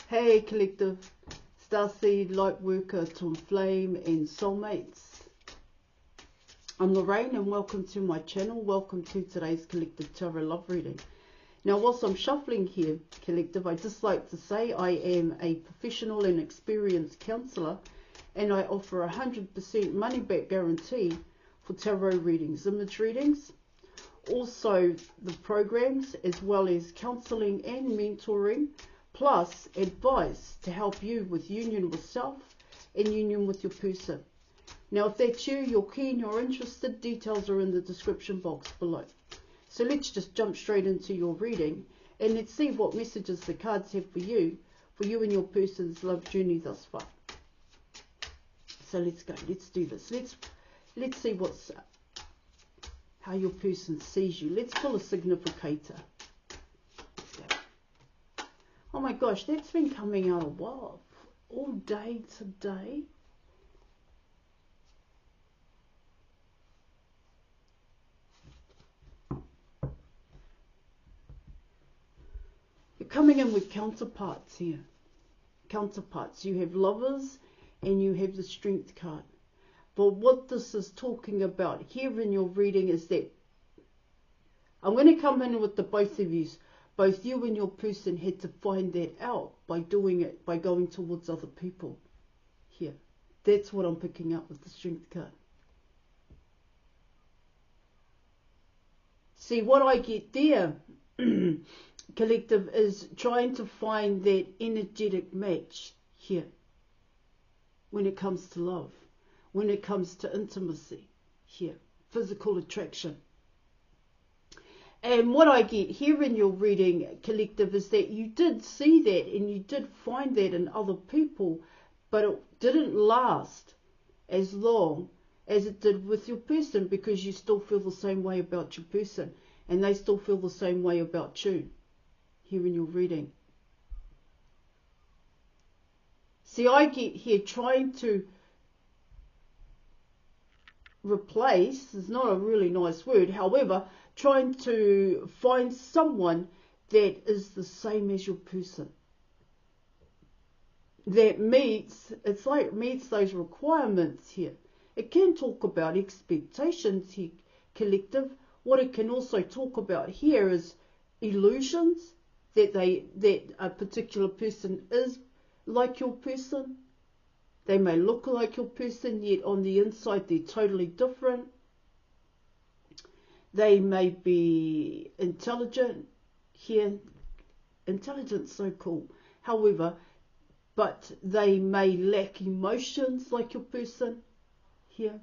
Hey collective, Starseed, Lightworker, Twin Flame and Soulmates. I'm Lorraine and welcome to my channel. Welcome to today's Collective Tarot Love Reading. Now whilst I'm shuffling here, collective, I'd just like to say I am a professional and experienced counsellor and I offer 100% money back guarantee for tarot readings, image readings, also the programs as well as counselling and mentoring, plus advice to help you with union with self and union with your person. Now if that's you, you're keen, you're interested, details are in the description box below. So let's just jump straight into your reading and let's see what messages the cards have for you and your person's love journey thus far. So let's go, let's do this. Let's see how your person sees you. Let's pull a significator. Oh my gosh, that's been coming out a while. All day today. You're coming in with counterparts here. Counterparts. You have lovers and you have the strength card. But what this is talking about here in your reading is that I'm going to come in with the both of you. Both you and your person had to find that out by doing it, by going towards other people here. That's what I'm picking up with the strength card. See, what I get there, collective, is trying to find that energetic match here when it comes to love, when it comes to intimacy here, physical attraction. And what I get here in your reading, collective, is that you did see that and you did find that in other people, but it didn't last as long as it did with your person because you still feel the same way about your person and they still feel the same way about you here in your reading. See, I get here trying to replace, is not a really nice word, however, trying to find someone that is the same as your person, that meets, it's like meets those requirements here. It can talk about expectations here, collective. What it can also talk about here is illusions, that a particular person is like your person. They may look like your person, yet on the inside they're totally different. They may be intelligent here. Intelligence, so cool. However, but they may lack emotions like your person here.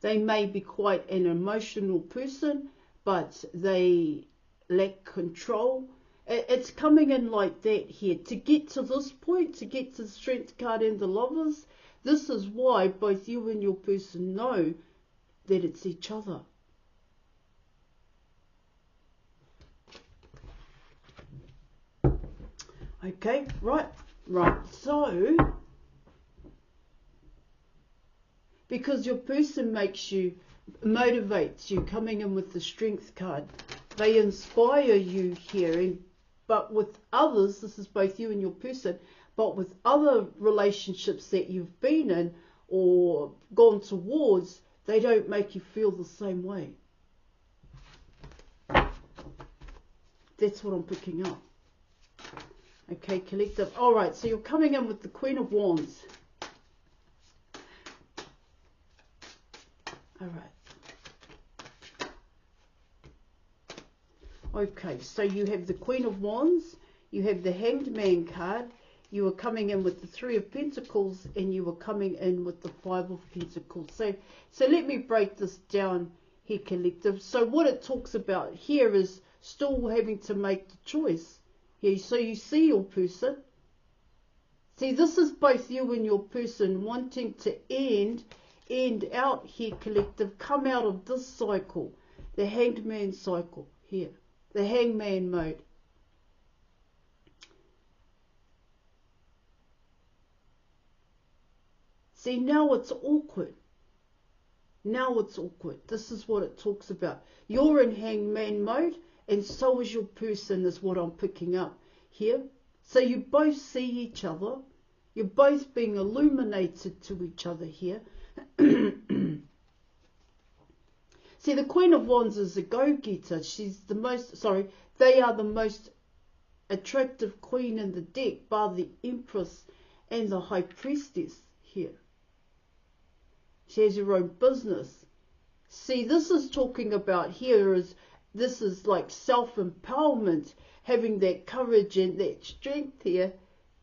They may be quite an emotional person, but they lack control. It's coming in like that here. To get to this point, to get to the strength card and the lovers, this is why both you and your person know that it's each other. Okay, right. So, because your person makes you, motivates you, coming in with the strength card, they inspire you here. But with others, this is both you and your person, but with other relationships that you've been in or gone towards, they don't make you feel the same way. That's what I'm picking up. Okay, collective. All right, so you're coming in with the Queen of Wands. All right. Okay, so you have the Queen of Wands, you have the Hanged Man card, you are coming in with the Three of Pentacles, and you are coming in with the Five of Pentacles. So let me break this down here, collective. So what it talks about here is still having to make the choice. Yeah, so you see your person. See, this is both you and your person wanting to end out here, collective. Come out of this cycle, the Hanged Man cycle here, the Hangman mode. See, now it's awkward. Now it's awkward. This is what it talks about. You're in Hangman mode, and so is your person, is what I'm picking up here. So you both see each other. You're both being illuminated to each other here. See, the Queen of Wands is a go-getter. She's the most, they are the most attractive queen in the deck, bar the Empress and the High Priestess here. She has her own business. See, this is talking about here is, this is like self-empowerment, having that courage and that strength here.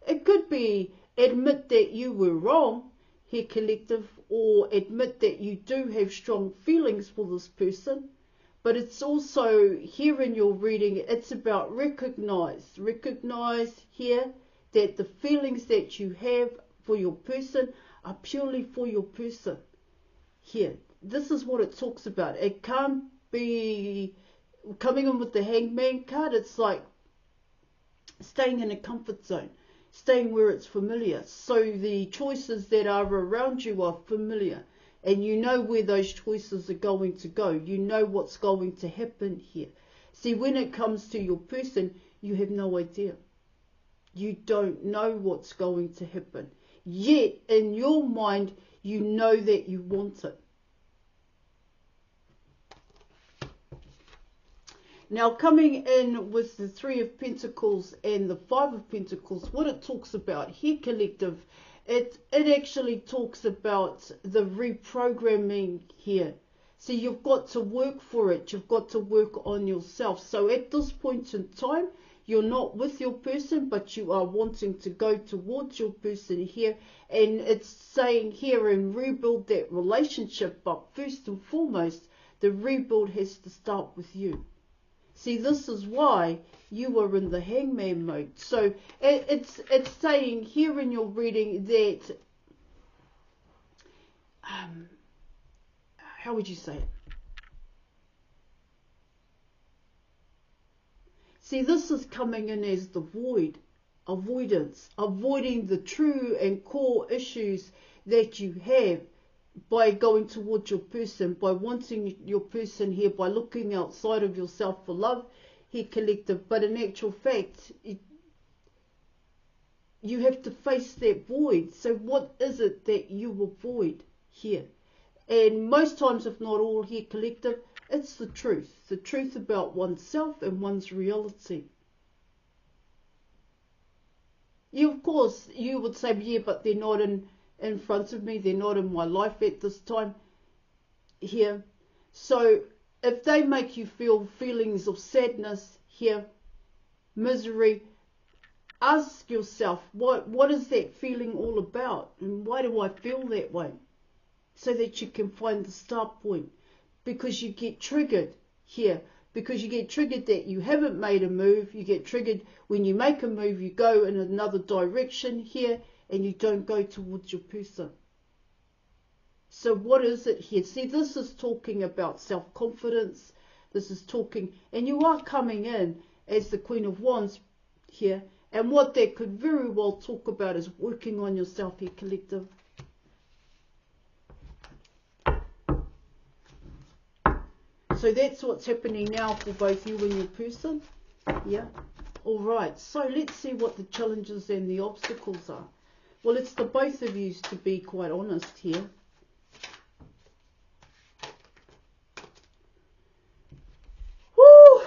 It could be admit that you were wrong here, collective, or admit that you do have strong feelings for this person. But it's also here in your reading, it's about recognize here that the feelings that you have for your person are purely for your person. Here, this is what it talks about. It can't be coming in with the Hangman card. It's like staying in a comfort zone, staying where it's familiar. So the choices that are around you are familiar, and you know where those choices are going to go. You know what's going to happen here. See, when it comes to your person, you have no idea. You don't know what's going to happen. Yet, in your mind, you know that you want it. Now, coming in with the Three of Pentacles and the Five of Pentacles, what it talks about here, collective, it actually talks about the reprogramming here. So you've got to work for it. You've got to work on yourself. So at this point in time, you're not with your person, but you are wanting to go towards your person here. And it's saying here, and rebuild that relationship. But first and foremost, the rebuild has to start with you. See, this is why you are in the Hangman mode. So it's saying here in your reading that, how would you say it? See, this is coming in as the void, avoidance, avoiding the true and core issues that you have by going towards your person, by wanting your person here, by looking outside of yourself for love here, collective. But in actual fact, you have to face that void. So what is it that you avoid here? And most times, if not all here, collective, it's the truth about oneself and one's reality. You, of course, you would say, yeah, but they're not in front of me, they're not in my life at this time here. So if they make you feel feelings of sadness here, misery, ask yourself, what is that feeling all about, and why do I feel that way? So that you can find the start point. Because you get triggered here, because you get triggered that you haven't made a move. You get triggered when you make a move, you go in another direction here, and you don't go towards your person. So what is it here? See, this is talking about self-confidence. This is talking, and you are coming in as the Queen of Wands here. And what that could very well talk about is working on yourself here, collective. So that's what's happening now for both you and your person. Yeah. All right. So let's see what the challenges and the obstacles are. Well, it's the both of you, to be quite honest here. Woo!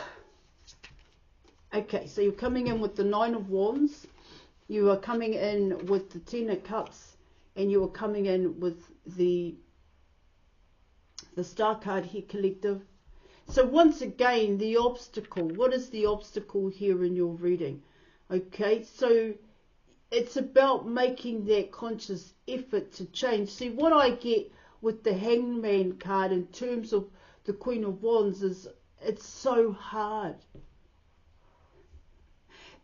Okay, so you're coming in with the Nine of Wands. You are coming in with the Ten of Cups. And you are coming in with the Star card here, collective. So once again, the obstacle. What is the obstacle here in your reading? Okay, so it's about making that conscious effort to change. See, what I get with the Hangman card in terms of the Queen of Wands is it's so hard.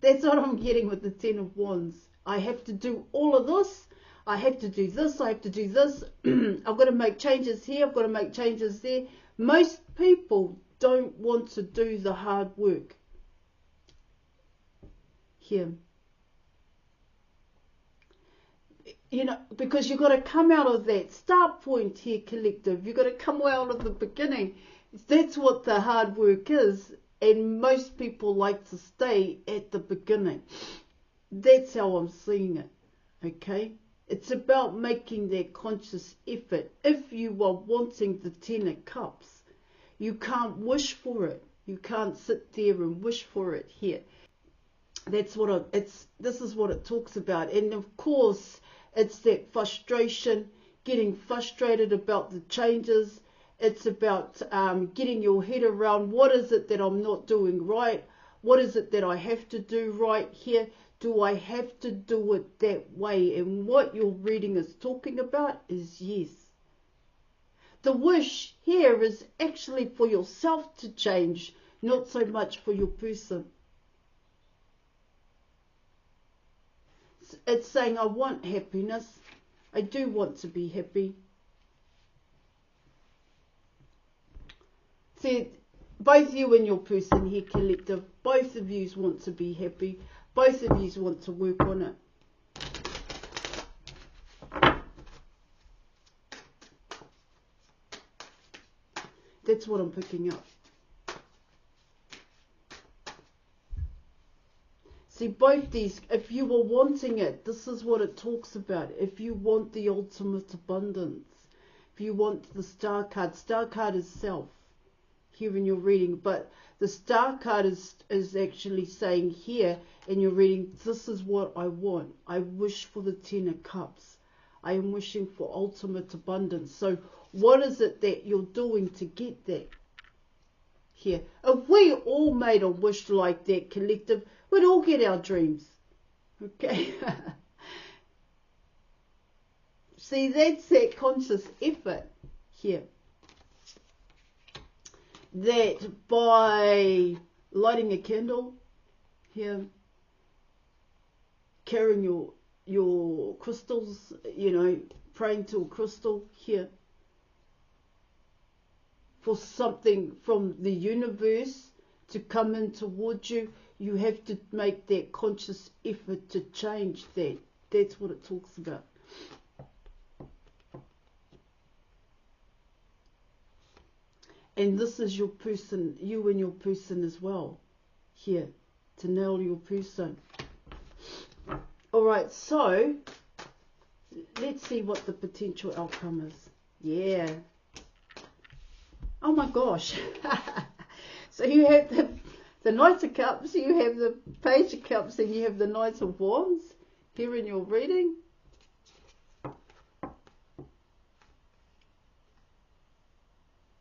That's what I'm getting with the Ten of Wands. I have to do all of this. I have to do this. I have to do this. I've got to make changes here. I've got to make changes there. Most people don't want to do the hard work here. You know, because you've got to come out of that start point here, collective. You've got to come out of the beginning. That's what the hard work is. And most people like to stay at the beginning. That's how I'm seeing it, okay? It's about making that conscious effort. If you are wanting the Ten of Cups, you can't wish for it. You can't sit there and wish for it here. That's what this is what it talks about. And of course, it's that frustration, getting frustrated about the changes. It's about getting your head around, what is it that I'm not doing right? What is it that I have to do right here? Do I have to do it that way? And what your reading is talking about is yes. The wish here is actually for yourself to change, not so much for your person. It's saying, I want happiness. I do want to be happy. See, both you and your person here, collective, both of you want to be happy. Both of you want to work on it. That's what I'm picking up. See, both these, if you were wanting it, this is what it talks about. If you want the ultimate abundance, if you want the star card is self here in your reading, but the star card is actually saying here in your reading, this is what I want. I wish for the Ten of Cups. I am wishing for ultimate abundance. So what is it that you're doing to get that here? If we all made a wish like that, collective, we'd all get our dreams. Okay? See, that's that conscious effort here. That by lighting a candle here, carrying your crystals, you know, praying to a crystal here, for something from the universe to come in towards you, you have to make that conscious effort to change that. That's what it talks about. And this is your person, you and your person as well, here, to nail your person. Alright, so, let's see what the potential outcome is. Yeah. Oh my gosh. So you have the Knight of Cups, you have the Page of Cups, and you have the Knight of Wands here in your reading.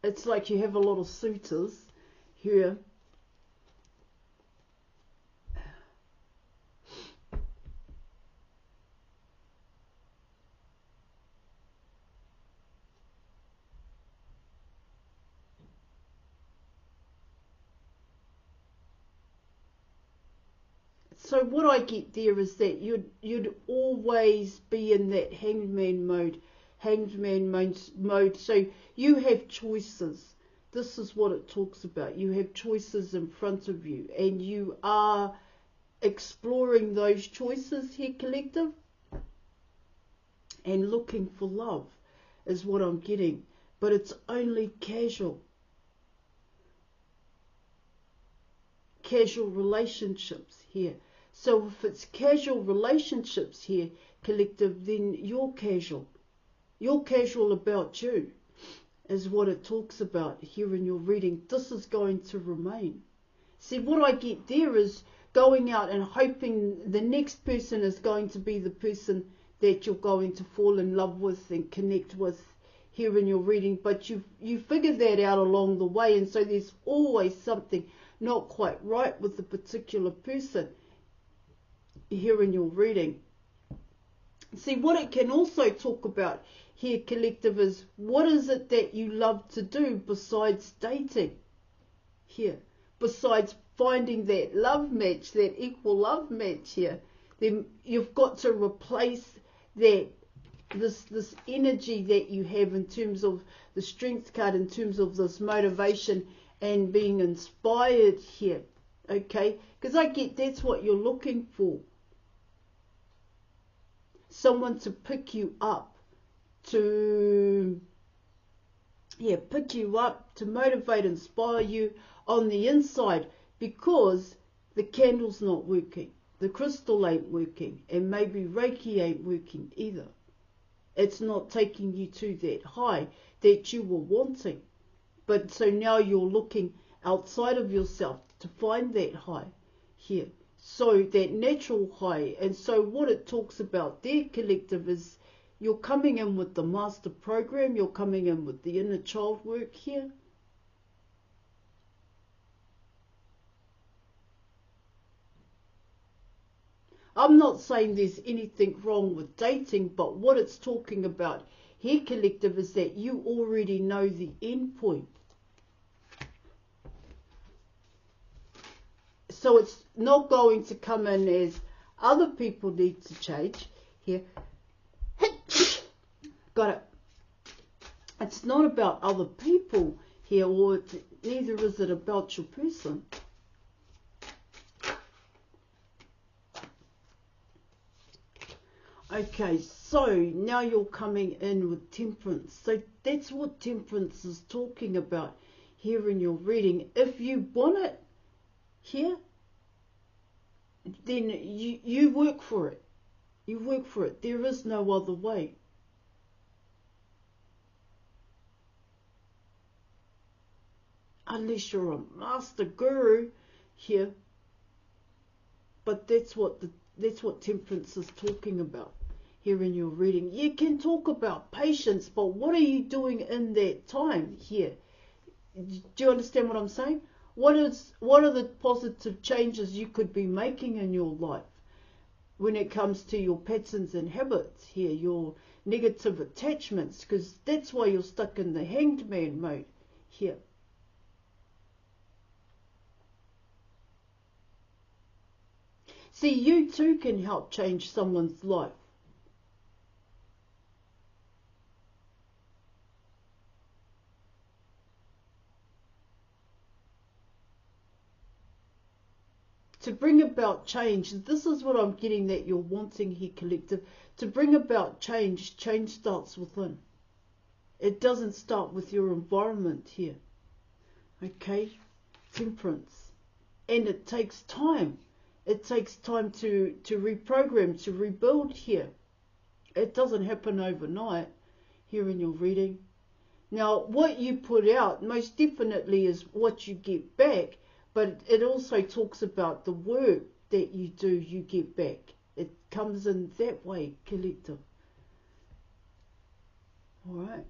It's like you have a lot of suitors here. So what I get there is that you'd always be in that hangman mode. So you have choices. This is what it talks about. You have choices in front of you, and you are exploring those choices here, collective, and looking for love is what I'm getting. But it's only casual relationships here. So if it's casual relationships here, collective, then you're casual. You're casual about you, is what it talks about here in your reading. This is going to remain. See, what I get there is going out and hoping the next person is going to be the person that you're going to fall in love with and connect with here in your reading. But you figure that out along the way, and so there's always something not quite right with the particular person here in your reading. See, what it can also talk about here, collective, is what is it that you love to do besides dating here, besides finding that love match, that equal love match here. Then you've got to replace that this energy that you have in terms of the Strength card, in terms of this motivation and being inspired here, okay? Because I get that's what you're looking for. Someone to pick you up, to pick you up, to motivate, inspire you on the inside, because the candle's not working. The crystal ain't working, and maybe Reiki ain't working either. It's not taking you to that high that you were wanting. But so now you're looking outside of yourself to find that high here. So that natural high. And so what it talks about there, collective, is you're coming in with the master program. You're coming in with the inner child work here. I'm not saying there's anything wrong with dating, but what it's talking about here, collective, is that you already know the end point. So it's not going to come in as other people need to change here. Got it. It's not about other people here, or neither is it about your person. Okay, so now you're coming in with temperance. So that's what temperance is talking about here in your reading. If you want it here, then you work for it. You work for it. There is no other way. Unless you're a master guru here. But that's what temperance is talking about here in your reading. You can talk about patience, but what are you doing in that time here? Do you understand what I'm saying? What are the positive changes you could be making in your life when it comes to your patterns and habits here, your negative attachments? Because that's why you're stuck in the hanged man mode here. See, you too can help change someone's life. To bring about change, this is what I'm getting that you're wanting here, collective. To bring about change, change starts within. It doesn't start with your environment here. Okay? Temperance. And it takes time. It takes time to reprogram, to rebuild here. It doesn't happen overnight here in your reading. Now, what you put out most definitely is what you get back, but it also talks about the work that you do, you get back. It comes in that way, collective. All right.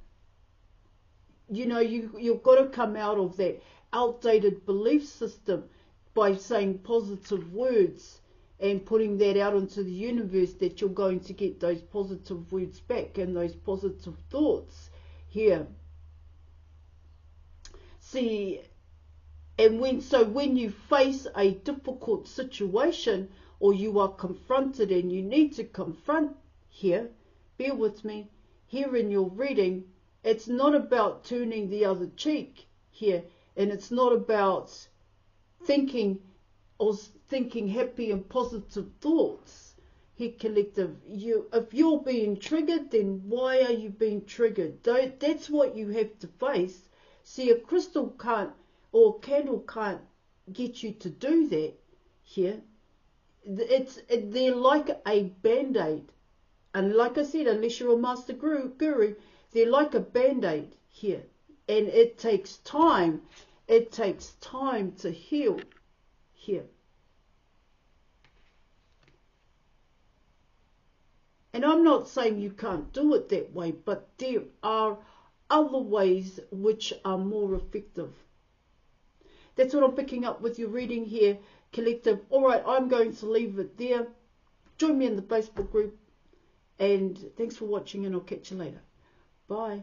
You know, you've got to come out of that outdated belief system by saying positive words and putting that out into the universe, that you're going to get those positive words back and those positive thoughts here. See, and when you face a difficult situation, or you are confronted and you need to confront here, bear with me, here in your reading, it's not about turning the other cheek here, and it's not about thinking happy and positive thoughts here, collective. If you're being triggered, then why are you being triggered? That's what you have to face. See, a crystal can't, or candle can't get you to do that here. They're like a band-aid. And like I said, unless you're a master guru, they're like a band-aid here. And it takes time. It takes time to heal here. And I'm not saying you can't do it that way, but there are other ways which are more effective. That's what I'm picking up with your reading here, collective. All right, I'm going to leave it there. Join me in the Facebook group. And thanks for watching, and I'll catch you later. Bye.